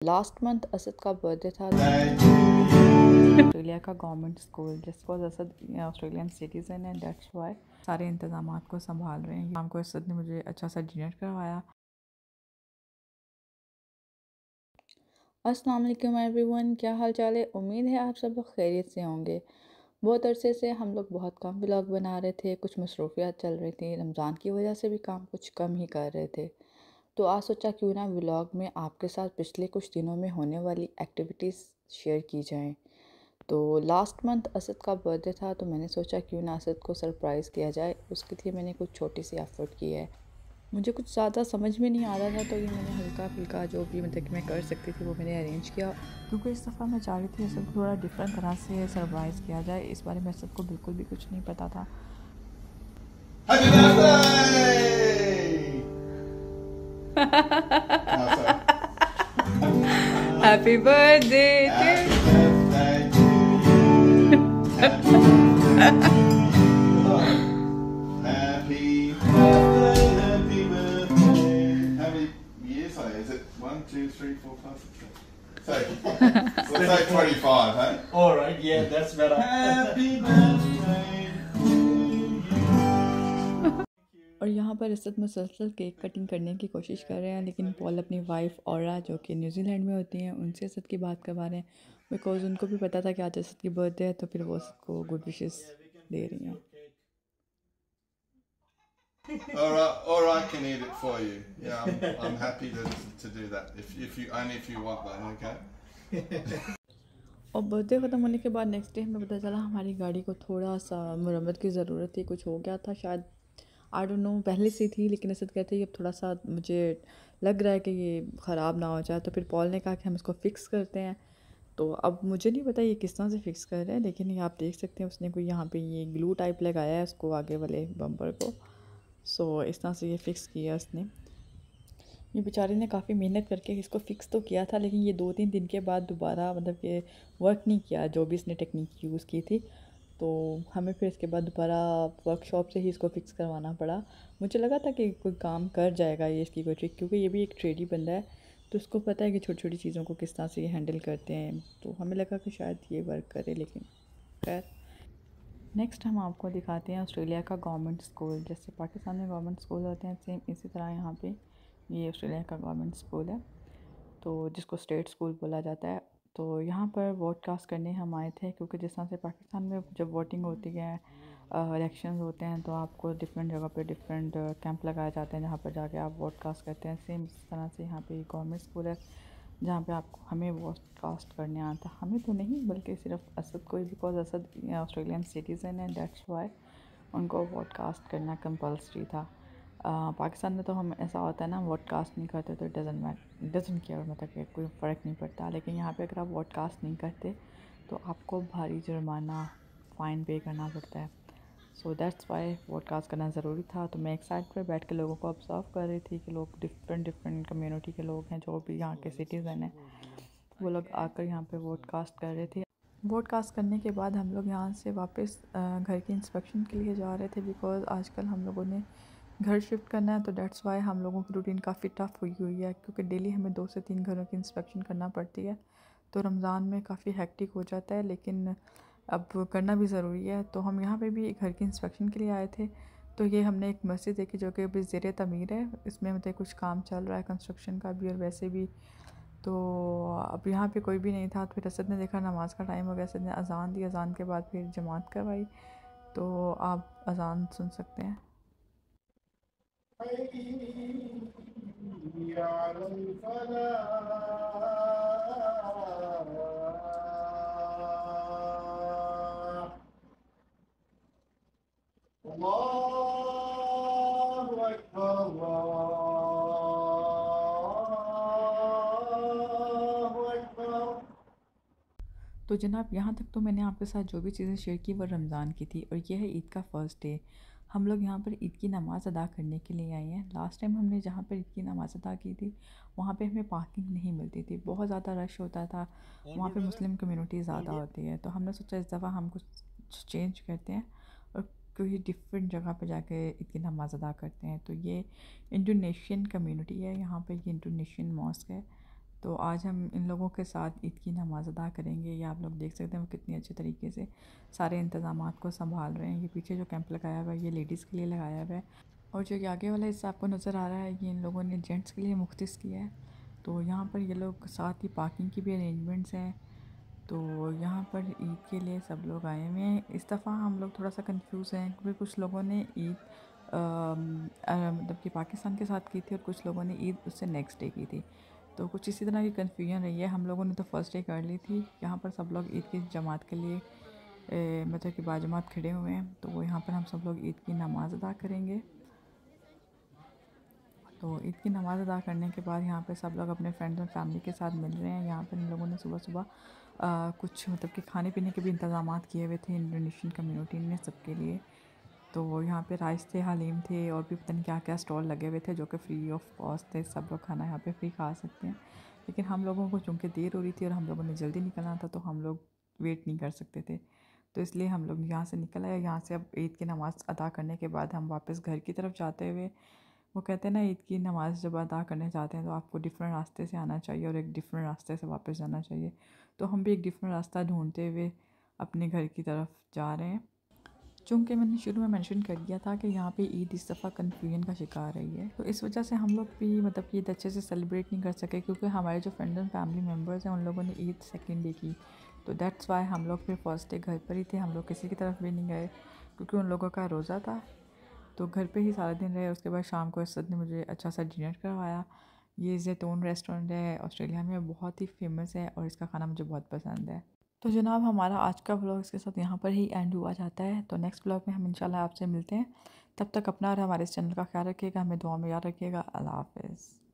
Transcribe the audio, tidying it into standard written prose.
Last month Asad का birthday था। Australia का गवर्नमेंट स्कूल जिस वॉज असद ऑस्ट्रेलियन सिटीज़न है, दैट्स वाई सारे इंतजाम को संभाल रहे हैं। शाम को असद ने मुझे अच्छा सा डिनर करवाया। अस्सलाम वालेकुम एवरीवन, क्या हाल चाल है। उम्मीद है आप सब लोग खैरियत से होंगे। बहुत अरसे से हम लोग बहुत कम व्लॉग बना रहे थे, कुछ मसरूफियात चल रही थी, रमज़ान की वजह से भी काम कुछ कम ही कर रहे थे। तो आज सोचा क्यों ना व्लॉग में आपके साथ पिछले कुछ दिनों में होने वाली एक्टिविटीज़ शेयर की जाएं। तो लास्ट मंथ असद का बर्थडे था, तो मैंने सोचा क्यों ना असद को सरप्राइज़ किया जाए। उसके लिए मैंने कुछ छोटी सी एफ़र्ट की है। मुझे कुछ ज़्यादा समझ में नहीं आ रहा था, तो ये मैंने हल्का फुल्का जो भी मतलब कि मैं कर सकती थी वो मैंने अरेंज किया। क्योंकि इस दफ़ा मैं चाह रही थी असद को थोड़ा डिफरेंट तरह से सरप्राइज़ किया जाए। इस बारे में असद को बिल्कुल भी कुछ नहीं पता था। Happy birthday! Happy birthday Happy birthday to you. Happy birthday, happy birthday. How many years are there? Is it 1, 2, 3, 4, 5, 6, 7? So let's say 25, huh? All right, yeah, that's better. Happy birthday to you. और यहाँ पर असद मुसलसल cake cutting करने की कोशिश कर रहे हैं, लेकिन पॉल अपनी वाइफ औरा जो कि न्यूजीलैंड में होती हैं उनसे असद की बात करवा रहे हैं। बिकॉज़ उनको भी पता था कि आज असद की बर्थडे है, तो फिर वो उसको गुड विशेस दे रही हैं। Or I can eat it for you. Yeah, I'm happy to do that. If you want that, okay? और बर्थडे ख़त्म होने के बाद नेक्स्ट डे हमें पता चला हमारी गाड़ी को थोड़ा सा मरम्मत की ज़रूरत थी। कुछ हो गया था शायद, आई डोंट नो, पहले से थी, लेकिन असद कहते हैं ये थोड़ा सा मुझे लग रहा है कि ये ख़राब ना हो जाए। तो फिर पॉल ने कहा कि हम इसको फ़िक्स करते हैं। तो अब मुझे नहीं पता ये किस तरह से फ़िक्स कर रहे हैं, लेकिन ये आप देख सकते हैं उसने कोई यहाँ पे ये ग्लू टाइप लगाया है उसको आगे वाले बम्पर को। सो इस तरह से ये फ़िक्स किया उसने। ये बेचारे ने काफ़ी मेहनत करके इसको फ़िक्स तो किया था, लेकिन ये 2-3 दिन के बाद दोबारा मतलब कि वर्क नहीं किया जो भी इसने टेक्निक यूज़ की थी। तो हमें फिर इसके बाद दोबारा वर्कशॉप से ही इसको फ़िक्स करवाना पड़ा। मुझे लगा था कि कोई काम कर जाएगा ये, इसकी कोई ट्रिक, क्योंकि ये भी एक ट्रेडी बंदा है, तो उसको पता है कि छोटी-छोटी चीज़ों को किस तरह से ये हैंडल करते हैं। तो हमें लगा कि शायद ये वर्क करे, लेकिन खैर। नेक्स्ट हम आपको दिखाते हैं ऑस्ट्रेलिया का गवर्नमेंट स्कूल। जैसे पाकिस्तान में गवर्नमेंट स्कूल होते हैं, सेम इसी तरह यहाँ पे ये ऑस्ट्रेलिया का गवर्नमेंट स्कूल है, तो जिसको स्टेट स्कूल बोला जाता है। तो यहाँ पर वोट कास्ट करने हम आए थे, क्योंकि जिस तरह से पाकिस्तान में जब वोटिंग होती है, इलेक्शन होते हैं, तो आपको डिफरेंट जगह पे डिफरेंट कैंप लगाए जाते हैं जहाँ पर जाके आप वोट कास्ट करते हैं। सेम इस तरह से यहाँ पे गवर्नमेंट स्कूल है जहाँ पे आपको हमें वोट कास्ट करने आता। हमें तो नहीं, बल्कि सिर्फ असद को ही, बिकॉज असद ऑस्ट्रेलियन सिटीज़न है, दैट्स वाई उनको वोट कास्ट करना कंपल्सरी था। पाकिस्तान में तो हम ऐसा होता है ना, वोट कास्ट नहीं करते तो डजंट केयर, मतलब कि कोई फ़र्क नहीं पड़ता। लेकिन यहाँ पे अगर आप वोट कास्ट नहीं करते तो आपको भारी जुर्माना, फ़ाइन पे करना पड़ता है। So that's why vote cast करना ज़रूरी था। तो मैं एक साइड पर बैठ के लोगों को ऑब्ज़र्व कर रही थी कि लोग डिफरेंट कम्युनिटी के लोग हैं जो भी यहाँ के सिटीज़न हैं, वो लोग आकर यहाँ पे वोट कास्ट कर रहे थे। वोट कास्ट करने के बाद हम लोग यहाँ से वापस घर की इंस्पेक्शन के लिए जा रहे थे, बिकॉज़ आजकल हम लोगों ने घर शिफ्ट करना है। तो दैट्स वाई हम लोगों की रूटीन काफ़ी टफ़ हुई हुई है, क्योंकि डेली हमें 2 से 3 घरों की इंस्पेक्शन करना पड़ती है। तो रमज़ान में काफ़ी हेक्टिक हो जाता है, लेकिन अब करना भी ज़रूरी है। तो हम यहाँ पे भी घर की इंस्पेक्शन के लिए आए थे। तो ये हमने एक मस्जिद देखी जो कि अभी ज़ेर तमीर है, इसमें मतलब कुछ काम चल रहा है कंस्ट्रक्शन का भी और वैसे भी। तो अब यहाँ पे कोई भी नहीं था, तो फिर असद ने देखा नमाज़ का टाइम हो गया, असद ने अज़ान दी, अज़ान के बाद फिर जमात करवाई। तो आप अज़ान सुन सकते हैं। Allahu Akbar, Allahu Akbar. तो जनाब, यहाँ तक तो मैंने आपके साथ जो भी चीज़ें शेयर की वो रमज़ान की थी, और ये है ईद का फ़र्स्ट डे। हम लोग यहाँ पर ईद की नमाज़ अदा करने के लिए आए हैं। लास्ट टाइम हमने जहाँ पर ईद की नमाज़ अदा की थी वहाँ पे हमें पार्किंग नहीं मिलती थी, बहुत ज़्यादा रश होता था। वहाँ पे मुस्लिम कम्युनिटी ज़्यादा होती है, तो हमने सोचा इस दफ़ा हम कुछ चेंज करते हैं और कोई डिफरेंट जगह पर जाके ईद की नमाज़ अदा करते हैं। तो ये इंडोनेशियन कम्युनिटी है यहाँ पर, ये इंडोनेशियन मॉस्क है। तो आज हम इन लोगों के साथ ईद की नमाज़ अदा करेंगे। ये आप लोग देख सकते हैं वो कितनी अच्छे तरीके से सारे इंतज़ामात को संभाल रहे हैं। ये पीछे जो कैंप लगाया हुआ है ये लेडीज़ के लिए लगाया हुआ है, और जो ये आगे वाला हिस्सा आपको नज़र आ रहा है ये इन लोगों ने जेंट्स के लिए मुख्तस किया है। तो यहाँ पर ये लोग साथ ही पार्किंग की भी अरेंजमेंट्स हैं। तो यहाँ पर ईद के लिए सब लोग आए हुए हैं। इस दफ़ा हम लोग थोड़ा सा कंफ्यूज हैं क्योंकि कुछ लोगों ने ईद मतलब कि पाकिस्तान के साथ की थी और कुछ लोगों ने ईद उससे नेक्स्ट डे की थी। तो कुछ इसी तरह की कन्फ्यूजन रही है। हम लोगों ने तो फर्स्ट डे कर ली थी। यहाँ पर सब लोग ईद की जमात के लिए मतलब कि बाजमात खड़े हुए हैं। तो वो यहाँ पर हम सब लोग ईद की नमाज़ अदा करेंगे। तो ईद की नमाज़ अदा करने के बाद यहाँ पे सब लोग अपने फ्रेंड्स और फैमिली के साथ मिल रहे हैं। यहाँ पर इन लोगों ने सुबह सुबह कुछ मतलब कि खाने पीने के भी इंतज़ामात किए हुए थे इंडोनेशियन कम्युनिटी ने सबके लिए। तो यहाँ पे राइस थे, हलीम थे और भी पता नहीं क्या क्या स्टॉल लगे हुए थे जो कि फ्री ऑफ कॉस्ट थे। सब लोग खाना यहाँ पे फ्री खा सकते हैं। लेकिन हम लोगों को चूँकि देर हो रही थी और हम लोगों ने जल्दी निकलना था तो हम लोग वेट नहीं कर सकते थे। तो इसलिए हम लोग यहाँ से निकल आए। यहाँ से अब ईद की नमाज़ अदा करने के बाद हम वापस घर की तरफ जाते हुए, वो कहते हैं ना ईद की नमाज़ जब अदा करने जाते हैं तो आपको डिफरेंट रास्ते से आना चाहिए और एक डिफरेंट रास्ते से वापस जाना चाहिए। तो हम भी एक डिफरेंट रास्ता ढूंढते हुए अपने घर की तरफ जा रहे हैं। चूँकि मैंने शुरू में मेंशन कर दिया था कि यहाँ पे ईद इस दफ़ा कन्फ्यूजन का शिकार रही है, तो इस वजह से हम लोग भी मतलब कि ईद अच्छे से सेलिब्रेट नहीं कर सके क्योंकि हमारे जो फ्रेंड्स एंड फैमिली मेम्बर्स हैं उन लोगों ने ईद सेकेंड डे की। तो दैट्स वाई हम लोग फिर फर्स्ट डे घर पर ही थे। हम लोग किसी की तरफ भी नहीं गए क्योंकि उन लोगों का रोज़ा था। तो घर पे ही सारा दिन रहे। उसके बाद शाम को इसद ने मुझे अच्छा सा डिनर करवाया। ये ज़ैतून रेस्टोरेंट है, ऑस्ट्रेलिया में बहुत ही फेमस है और इसका खाना मुझे बहुत पसंद है। तो जनाब हमारा आज का व्लॉग इसके साथ यहाँ पर ही एंड हुआ जाता है। तो नेक्स्ट व्लॉग में हम इंशाल्लाह आपसे मिलते हैं। तब तक अपना और हमारे इस चैनल का ख्याल रखिएगा, हमें दुआ में याद रखिएगा। अल्लाह हाफ़िज़।